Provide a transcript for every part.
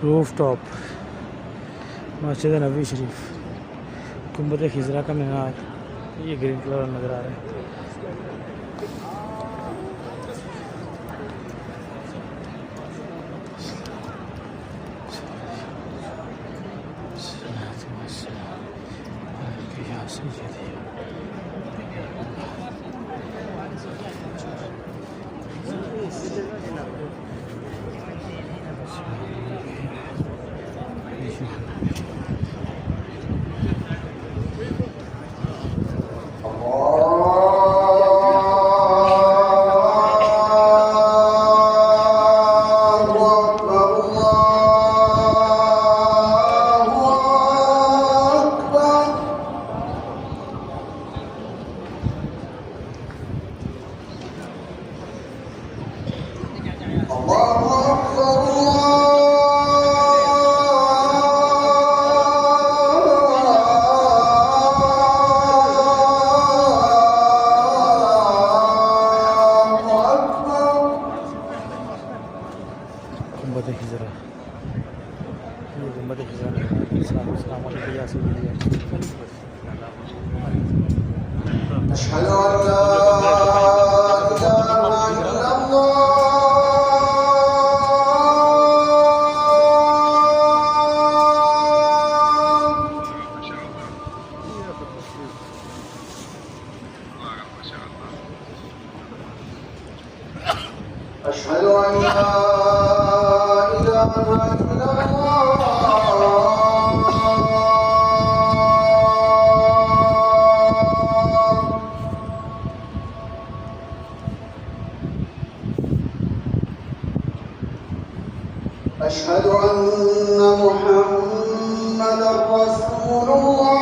Roof top मस्जिद नबी शरीफ, गुंबद खिजरा का मीनार, ये ग्रीन कलर नज़र आ रहा है। गुंबद खिजरा, ये गुंबद खिजरा। अस्सलाम वालेकुम या सय्यदी। अशहदु अन ला इलाहा इल्लल्लाह अशहदु अन ला इलाहा इल्लल्लाह अशहदु अन्ना मुहम्मदर रसूलुल्लाह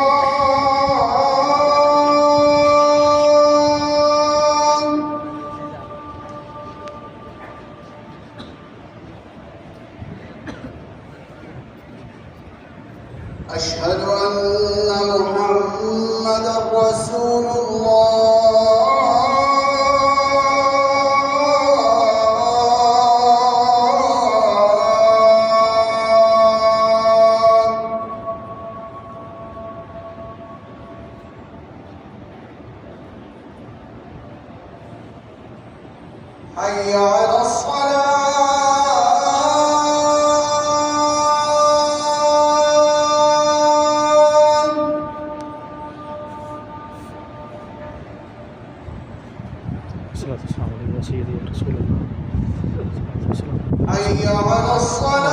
अशहदु अन्ना मुहम्मदर रसूलुल्लाह حي على الصلاة الصلاة والسلام على سيدي رسول الله. حي على الصلاة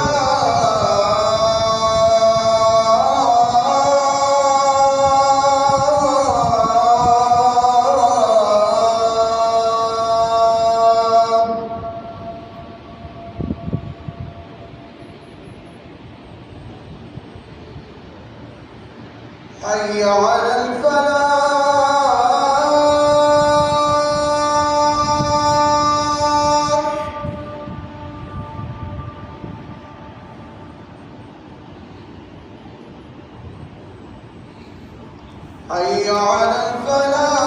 حي على الفلاح حي على الفلاح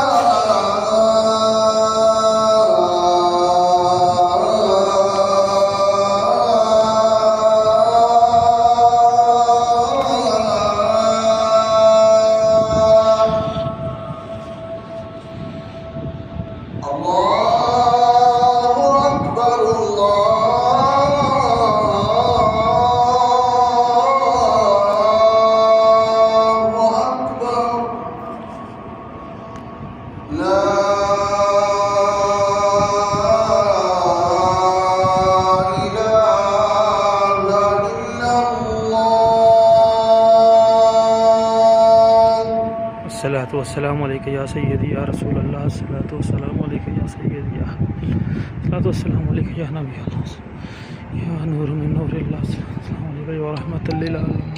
अस्सलातु वस्सलामु अलैका या सय्यदी या रसूल अल्लाह। अस्सलातु वस्सलामु अलैका या सय्यदी या अस्सलातु वस्सलामु अलैका या नबी अल्लाह या नूर मिन नूरिल्लाह। अस्सलामु अलैका या रहमतल लिल आलमीन।